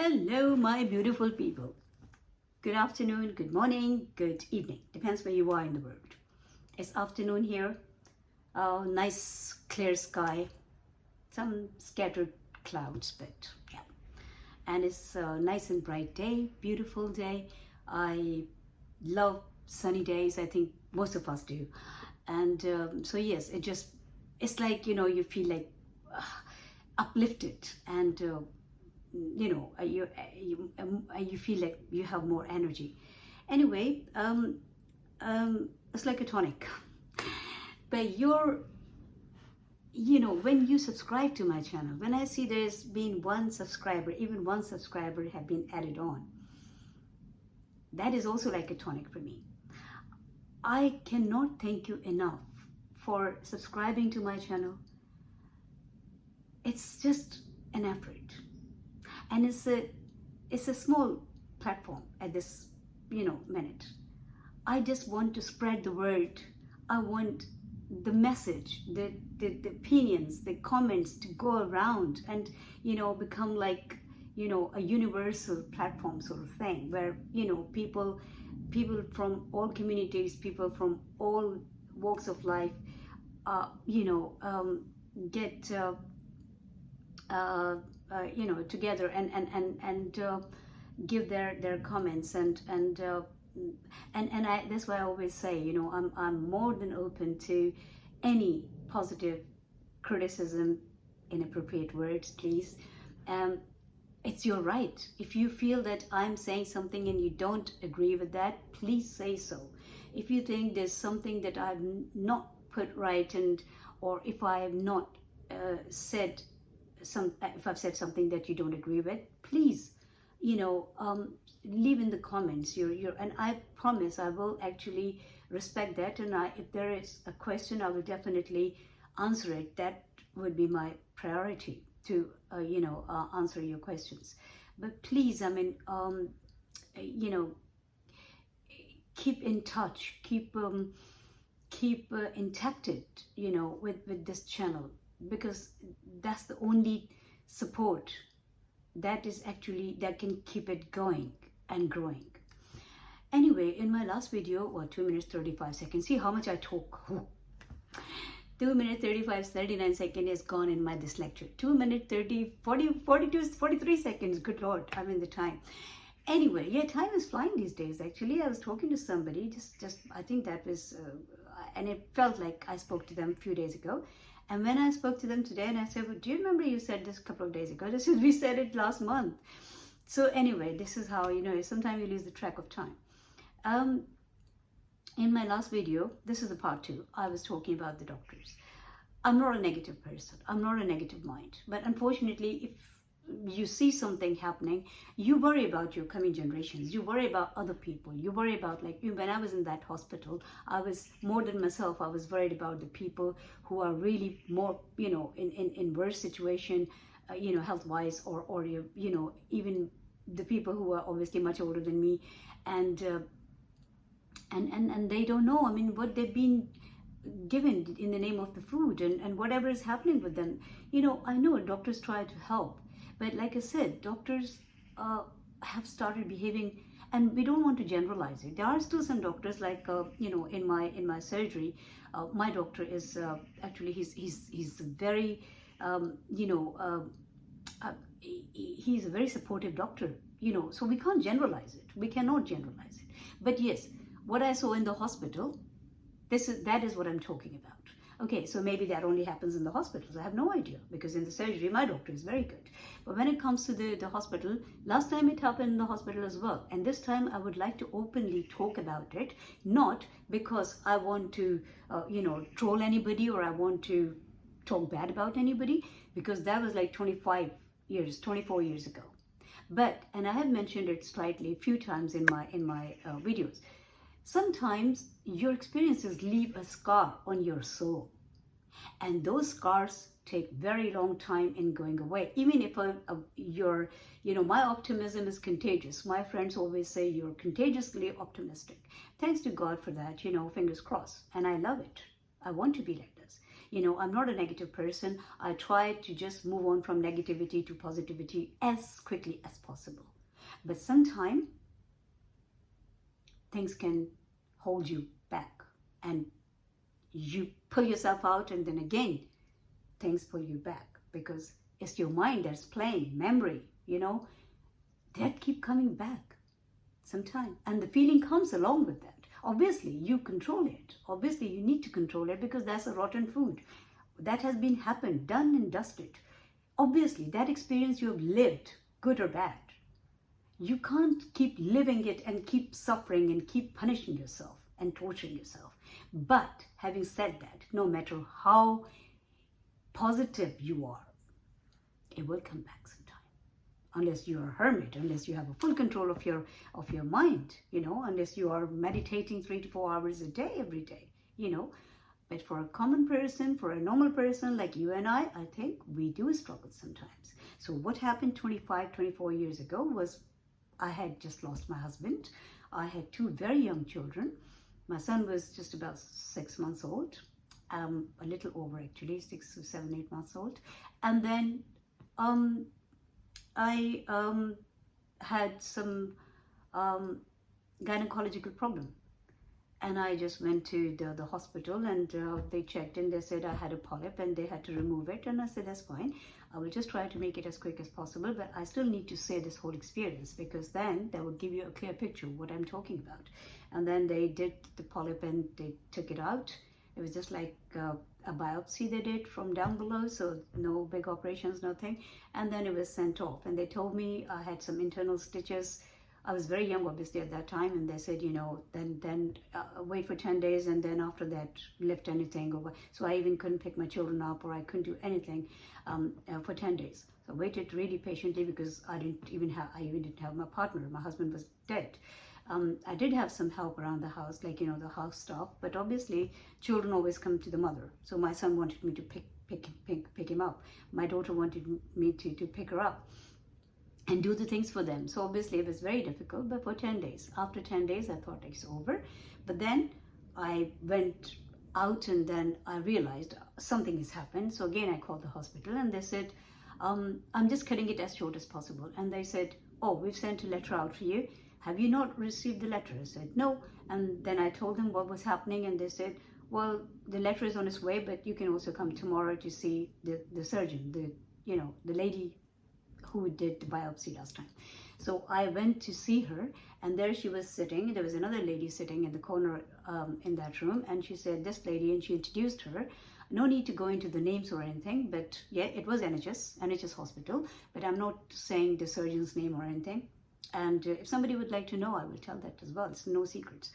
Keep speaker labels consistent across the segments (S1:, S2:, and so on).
S1: Hello, my beautiful people. Good afternoon, good morning, good evening. Depends where you are in the world. It's afternoon here. Nice clear sky. Some scattered clouds, but yeah. And it's a nice and bright day, beautiful day. I love sunny days. I think most of us do. And so yes, it's like, you feel like uplifted and you feel like you have more energy. Anyway, it's like a tonic. But when you subscribe to my channel, when I see there's been one subscriber, even one subscriber have been added on, that is also like a tonic for me. I cannot thank you enough for subscribing to my channel. It's just an effort. And it's a small platform at this minute. I just want to spread the word. I want the message, the opinions, the comments to go around and become like a universal platform sort of thing, where people from all communities, people from all walks of life get together and give their comments and that's why I always say, I'm more than open to any positive criticism, inappropriate words, please. It's your right. If you feel that I'm saying something and you don't agree with that, please say so. If you think there's something that I've not put right, or if I have not said if I've said something that you don't agree with, please, leave in the comments. And I promise I will actually respect that. And if there is a question, I will definitely answer it. That would be my priority to, answer your questions. But please, keep in touch, keep intact, with this channel, because that's the only support that can keep it going and growing. Anyway, in my last video, 2 minutes 35 seconds, see how much I talk. 2 minutes 39 seconds is gone in this lecture. 2 minutes 43 seconds, good lord, I'm in the time. Anyway, yeah, time is flying these days. Actually, I was talking to somebody, just I think that was and it felt like I spoke to them a few days ago. And when I spoke to them today, and I said, well, do you remember you said this a couple of days ago? They said, we said it last month. So anyway, this is how, sometimes you lose the track of time. In my last video, this is the part 2, I was talking about the doctors. I'm not a negative person. I'm not a negative mind. But unfortunately, if you see something happening, you worry about your coming generations, you worry about other people, you worry about, like, when I was in that hospital, I was more than myself, I was worried about the people who are really more in worse situation, health wise, or even the people who are obviously much older than me, and they don't know, what they've been given in the name of the food and whatever is happening with them. I know doctors try to help, but like I said, doctors have started behaving, and we don't want to generalize it. There are still some doctors, like in my surgery, my doctor is actually he's very he's a very supportive doctor. So we can't generalize it. We cannot generalize it. But yes, what I saw in the hospital, that is what I'm talking about. Okay, so maybe that only happens in the hospitals. I have no idea, because in the surgery, my doctor is very good. But when it comes to the hospital, last time it happened in the hospital as well. And this time I would like to openly talk about it, not because I want to, troll anybody, or I want to talk bad about anybody, because that was like 24 years ago. But, and I have mentioned it slightly a few times in my videos, sometimes your experiences leave a scar on your soul, and those scars take very long time in going away. Even if my optimism is contagious. My friends always say you're contagiously optimistic. Thanks to God for that, fingers crossed. And I love it. I want to be like this. I'm not a negative person. I try to just move on from negativity to positivity as quickly as possible. But sometimes things can hold you back, and you pull yourself out, and then again things pull you back, because it's your mind that's playing memory, that keep coming back sometime, and the feeling comes along with that. Obviously you control it, obviously you need to control it, because that's a rotten food that has been happened, done and dusted. Obviously that experience you have lived, good or bad. You can't keep living it and keep suffering and keep punishing yourself and torturing yourself. But having said that, no matter how positive you are, it will come back sometime. Unless you're a hermit, unless you have a full control of your mind, unless you are meditating 3 to 4 hours a day, every day, But for a common person, for a normal person like you and I think we do struggle sometimes. So what happened 25, 24 years ago was, I had just lost my husband. I had 2 very young children. My son was just about 6 months old, a little over actually, 6 to 7, 8 months old. And then I had some gynecological problem. And I just went to the hospital, and they checked, and they said I had a polyp and they had to remove it. And I said, that's fine. I will just try to make it as quick as possible, but I still need to say this whole experience, because then that will give you a clear picture of what I'm talking about. And then they did the polyp and they took it out. It was just like a biopsy they did from down below, so no big operations, nothing. And then it was sent off, and they told me I had some internal stitches. I was very young, obviously, at that time, and they said, then wait for 10 days, and then after that, lift anything. So I even couldn't pick my children up, or I couldn't do anything for 10 days. So I waited really patiently, because I even didn't have my partner. My husband was dead. I did have some help around the house, like, the house stuff, but obviously children always come to the mother. So my son wanted me to pick him up. My daughter wanted me to pick her up and do the things for them. So obviously it was very difficult, but for 10 days. After 10 days, I thought it's over. But then I went out, and then I realized something has happened. So again, I called the hospital, and they said, I'm just cutting it as short as possible. And they said, oh, we've sent a letter out for you. Have you not received the letter? I said, no. And then I told them what was happening, and they said, well, the letter is on its way, but you can also come tomorrow to see the surgeon, the lady who did the biopsy last time. So I went to see her, and there she was sitting. There was another lady sitting in the corner in that room, and she said, this lady, and she introduced her. No need to go into the names or anything, but yeah, it was NHS hospital, but I'm not saying the surgeon's name or anything. And if somebody would like to know, I will tell that as well. It's no secrets.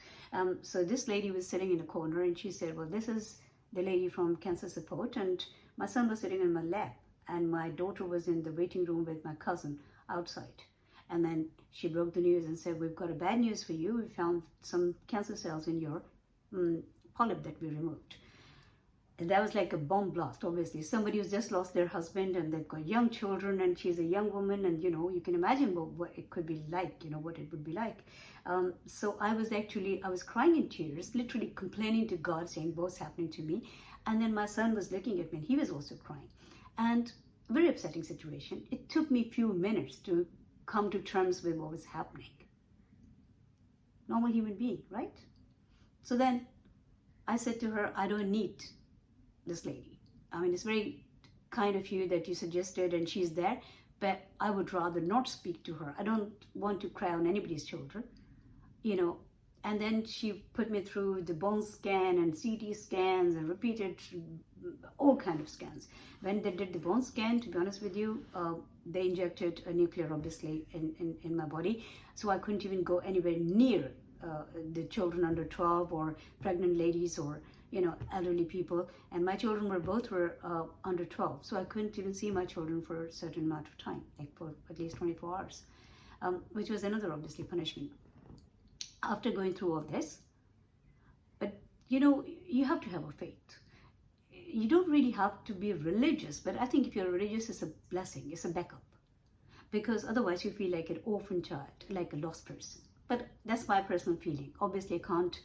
S1: So this lady was sitting in a corner, and she said, well, this is the lady from cancer support, and my son was sitting in my lap, and my daughter was in the waiting room with my cousin outside. And then she broke the news and said, we've got a bad news for you. We found some cancer cells in your polyp that we removed. And that was like a bomb blast, obviously. Somebody who's just lost their husband, and they've got young children, and she's a young woman, and you can imagine what it could be like, what it would be like. So I was crying in tears, literally complaining to God, saying what's happening to me. And then my son was looking at me, and he was also crying. And a very upsetting situation. It took me a few minutes to come to terms with what was happening. Normal human being, right? So then I said to her, I don't need this lady. I mean, it's very kind of you that you suggested, and she's there, but I would rather not speak to her. I don't want to cry on anybody's shoulder, And then she put me through the bone scan and CT scans and repeated all kind of scans. When they did the bone scan, to be honest with you, they injected a nuclear, obviously, in my body. So I couldn't even go anywhere near the children under 12 or pregnant ladies or, elderly people. And my children were under 12. So I couldn't even see my children for a certain amount of time, like for at least 24 hours, which was another, obviously, punishment. After going through all this, but you have to have a faith. You don't really have to be religious, but I think if you're religious, it's a blessing, it's a backup, because otherwise you feel like an orphan child, like a lost person. But that's my personal feeling. Obviously I can't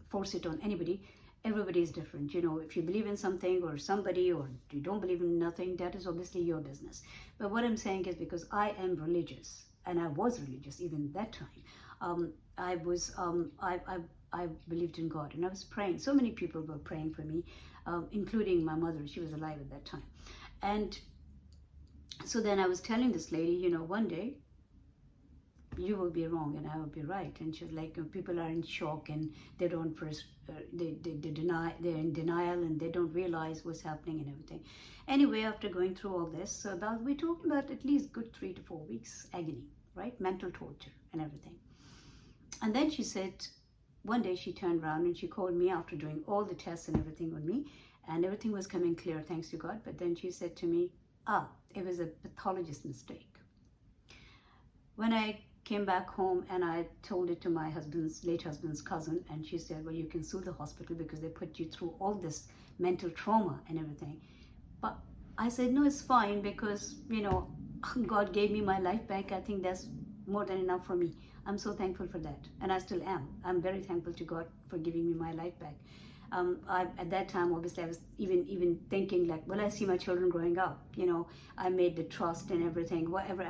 S1: force it on anybody. Everybody is different. If you believe in something or somebody, or you don't believe in nothing, that is obviously your business. But what I'm saying is, because I am religious, and I was religious even at that time. I believed in God, and I was praying. So many people were praying for me, including my mother. She was alive at that time. And so then I was telling this lady, one day you will be wrong and I will be right. And she was like, people are in shock and they don't first, they deny, they're in denial and they don't realize what's happening and everything. Anyway, after going through all this, so we're talking about at least good 3 to 4 weeks agony, right? Mental torture and everything. And then she said, one day she turned around and she called me after doing all the tests and everything on me, and everything was coming clear, thanks to God. But then she said to me, it was a pathologist mistake. When I came back home and I told it to my late husband's cousin, and she said, well, you can sue the hospital because they put you through all this mental trauma and everything. But I said, no, it's fine, because, God gave me my life back. I think that's more than enough for me. I'm so thankful for that. And I still am. I'm very thankful to God for giving me my life back. At that time, obviously, I was even thinking like, will I see my children growing up? I made the trust and everything, whatever.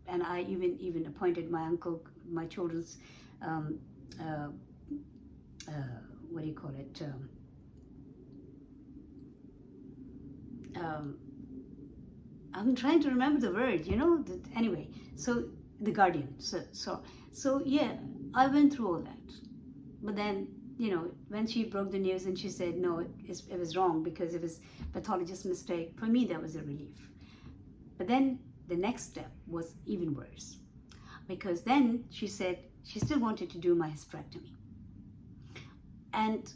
S1: And I even appointed my uncle, my children's, what do you call it? I'm trying to remember the word, anyway, so the guardian. So yeah, I went through all that. But then, when she broke the news and she said, no, it was wrong because it was pathologist's mistake, for me, that was a relief. But then the next step was even worse, because then she said she still wanted to do my hysterectomy. And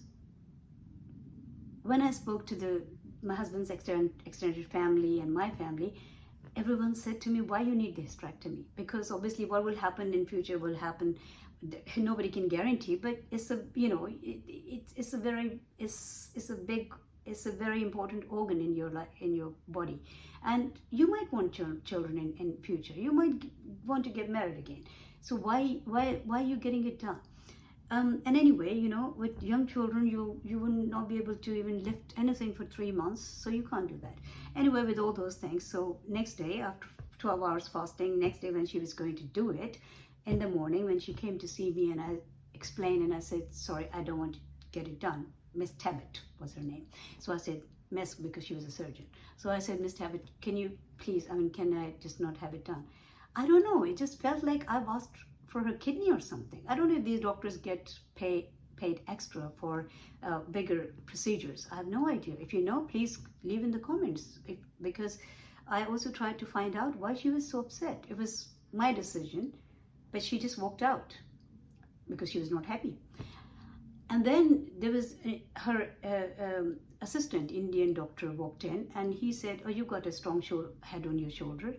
S1: when I spoke to my husband's extended family and my family, everyone said to me, why you need the hysterectomy? Because obviously what will happen in future will happen. Nobody can guarantee, but it's a very important organ in your life, in your body, and you might want children in future. You might want to get married again. So why are you getting it done? And anyway, with young children, you will not be able to even lift anything for 3 months, so you can't do that. Anyway, with all those things, so next day, after 12 hours fasting, next day when she was going to do it, in the morning when she came to see me, and I explained and I said, sorry, I don't want to get it done. Miss Tabbitt was her name. So I said, Miss, because she was a surgeon. So I said, Miss Tabbitt, can you please, can I just not have it done? I don't know, it just felt like I've asked for her kidney or something. I don't know if these doctors get paid extra for bigger procedures. I have no idea. If you know, please leave in the comments, because I also tried to find out why she was so upset. It was my decision, but she just walked out because she was not happy. And then there was her assistant, Indian doctor, walked in, and he said, oh, you got a strong head on your shoulder.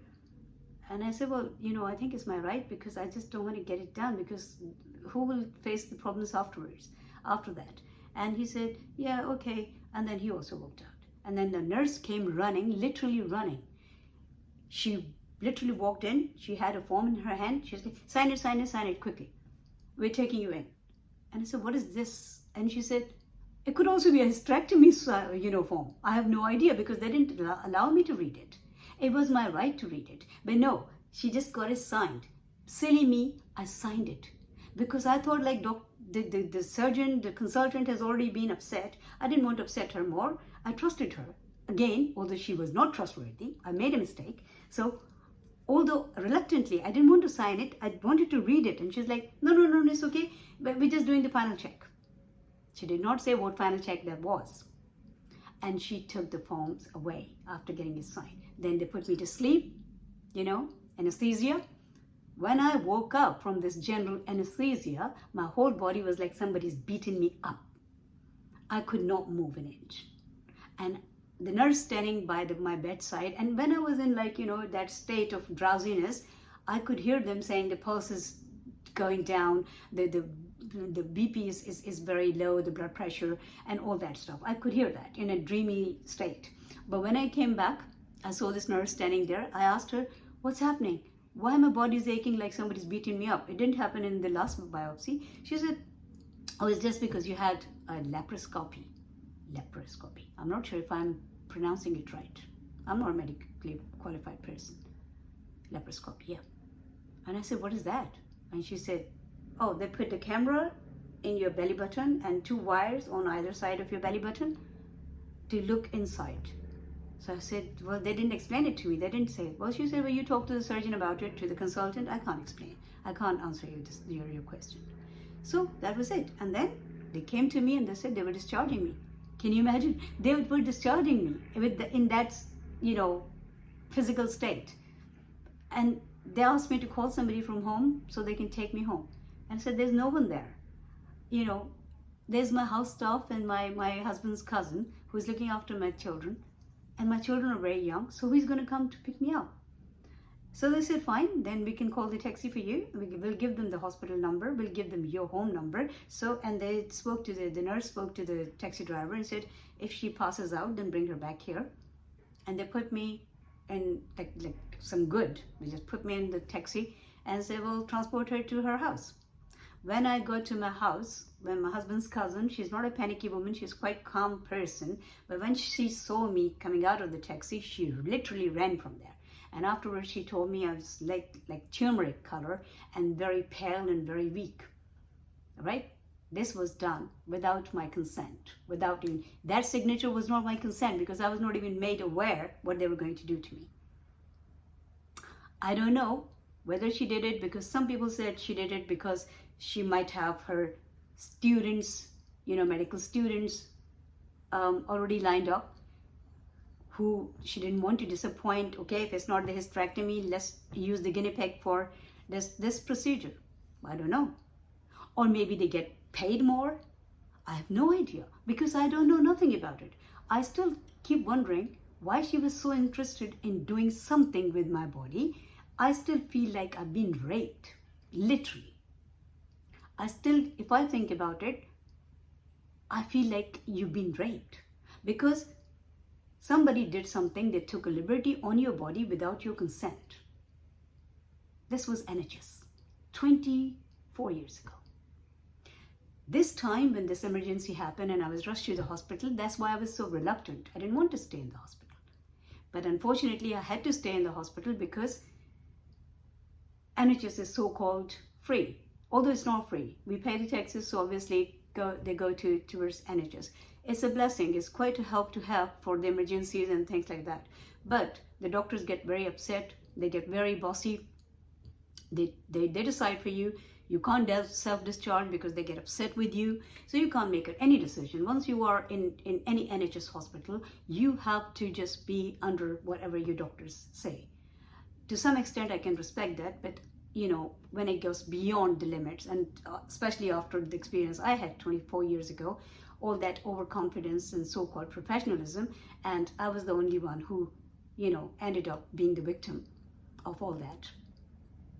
S1: And I said, well, I think it's my right, because I just don't want to get it done, because who will face the problems after that? And he said, yeah, okay. And then he also walked out. And then the nurse came running, literally running. She literally walked in. She had a form in her hand. She said, sign it quickly. We're taking you in. And I said, what is this? And she said, it could also be a hysterectomy form. I have no idea, because they didn't allow me to read it. It was my right to read it. But no, she just got it signed. Silly me, I signed it. Because I thought like the surgeon, the consultant has already been upset. I didn't want to upset her more. I trusted her. Again, although she was not trustworthy, I made a mistake. So, although reluctantly, I didn't want to sign it. I wanted to read it. And she's like, no, it's okay. But we're just doing the final check. She did not say what final check that was. And she took the forms away after getting it signed. Then they put me to sleep, anesthesia. When I woke up from this general anesthesia, my whole body was like somebody's beating me up. I could not move an inch. And the nurse standing by my bedside, and when I was in that state of drowsiness, I could hear them saying the pulse is going down, the BP is very low, the blood pressure and all that stuff. I could hear that in a dreamy state. But when I came back, I saw this nurse standing there. I asked her, what's happening? Why my body's aching like somebody's beating me up? It didn't happen in the last biopsy. She said, oh, it's just because you had a laparoscopy. laparoscopy. I'm not sure if I'm pronouncing it right. I'm not a medically qualified person. Laparoscopy, yeah. And I said, what is that? And she said, oh, they put the camera in your belly button and 2 wires on either side of your belly button to look inside. So I said, well, they didn't explain it to me. They didn't say it. Well, she said, well, you talk to the surgeon about it, to the consultant. I can't explain. I can't answer your question. So that was it. And then they came to me and they said they were discharging me. Can you imagine? They were discharging me in that, physical state. And they asked me to call somebody from home so they can take me home. And I said, there's no one there. There's my house staff and my husband's cousin who's looking after my children. And my children are very young, so who's going to come to pick me up? So they said, fine, then we can call the taxi for you. We'll give them the hospital number. We'll give them your home number. And they spoke to the nurse spoke to the taxi driver and said, if she passes out, then bring her back here. And they put me in like some good. They just put me in the taxi and said, well, transport her to her house. When I got to my house, when my husband's cousin, she's not a panicky woman, she's quite a calm person, but when she saw me coming out of the taxi, she literally ran from there. And afterwards she told me I was like turmeric color and very pale and very weak. Right? This was done without my consent. That signature was not my consent, because I was not even made aware what they were going to do to me. I don't know whether she did it, because some people said she did it because she might have her students, medical students already lined up, who she didn't want to disappoint. Okay, if it's not the hysterectomy, let's use the guinea pig for this procedure. I don't know. Or maybe they get paid more. I have no idea, because I don't know nothing about it. I still keep wondering why she was so interested in doing something with my body. I still feel like I've been raped, literally. If I think about it, I feel like you've been raped, because somebody did something. They took a liberty on your body without your consent. This was NHS 24 years ago. This time when this emergency happened and I was rushed to the hospital, that's why I was so reluctant. I didn't want to stay in the hospital. But unfortunately, I had to stay in the hospital because NHS is so-called free. Although it's not free. We pay the taxes, so obviously they go towards NHS. It's a blessing. It's quite a help to have for the emergencies and things like that. But the doctors get very upset. They get very bossy. They decide for you. You can't self-discharge because they get upset with you. So you can't make any decision. Once you are in any NHS hospital, you have to just be under whatever your doctors say. To some extent, I can respect that, but when it goes beyond the limits, and especially after the experience I had 24 years ago, all that overconfidence and so-called professionalism, and I was the only one who, ended up being the victim of all that.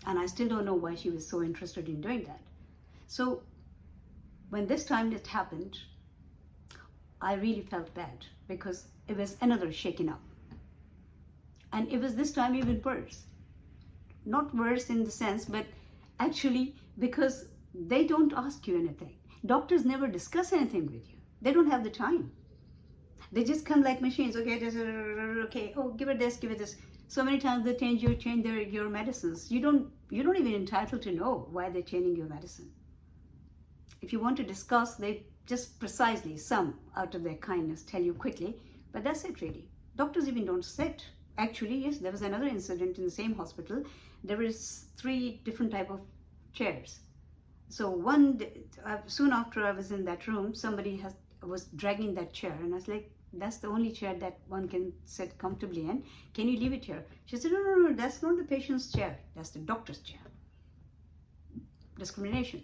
S1: And I still don't know why she was so interested in doing that. So when this time it happened, I really felt bad, because it was another shaking up. And it was this time even worse. Not worse in the sense, but actually because they don't ask you anything. Doctors never discuss anything with you. They don't have the time. They just come like machines. Okay, okay. Oh, give it this, give it this. So many times they change your medicines. You're not even entitled to know why they're changing your medicine. If you want to discuss, they just precisely, some out of their kindness, tell you quickly. But that's it, really. Doctors even don't sit. Actually, yes, there was another incident in the same hospital. There was 3 different type of chairs. So soon after I was in that room, somebody was dragging that chair, and I was like, that's the only chair that one can sit comfortably in. Can you leave it here? She said, no, that's not the patient's chair. That's the doctor's chair. Discrimination.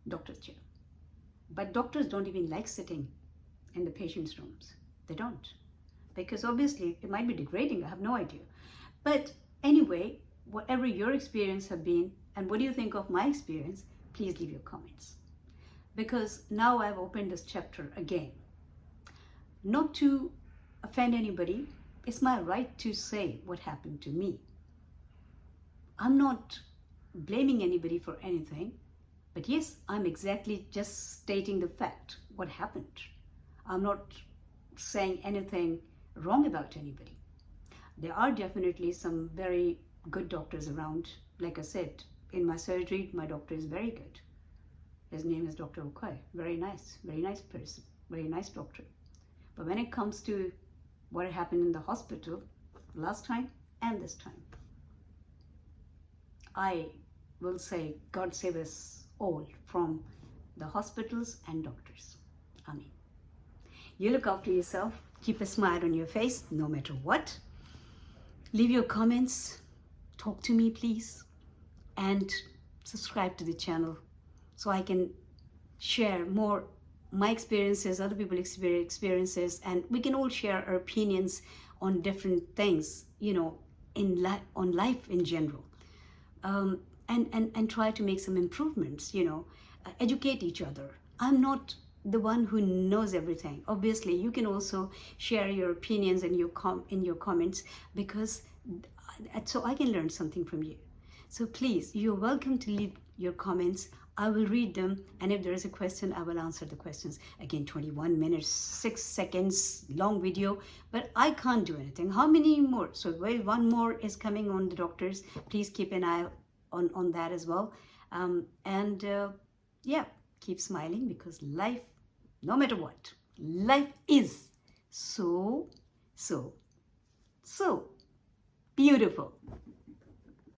S1: Doctor's chair. But doctors don't even like sitting in the patient's rooms. They don't. Because obviously it might be degrading, I have no idea. But anyway, whatever your experience have been, and what do you think of my experience, please leave your comments. Because now I've opened this chapter again. Not to offend anybody, it's my right to say what happened to me. I'm not blaming anybody for anything, but yes, I'm exactly just stating the fact, what happened. I'm not saying anything wrong about anybody. There are definitely some very good doctors around. Like I said, in my surgery, my doctor is very good. His name is Dr. Okoy. Very nice person, very nice doctor. But when it comes to what happened in the hospital last time and this time, I will say God save us all from the hospitals and doctors. Amen. You look after yourself. Keep a smile on your face no matter what. Leave your comments. Talk to me, please. And subscribe to the channel so I can share more my experiences, other people's experiences, and we can all share our opinions on different things, on life in general. And try to make some improvements, educate each other. I'm not the one who knows everything. Obviously, you can also share your opinions and in your comments, because so I can learn something from you. So please, you're welcome to leave your comments. I will read them, and if there is a question, I will answer the questions. Again, 21 minutes, 6 seconds long video, but I can't do anything. How many more? So one more is coming on the doctors. Please keep an eye on that as well. Yeah, keep smiling, because life, no matter what, life is so beautiful.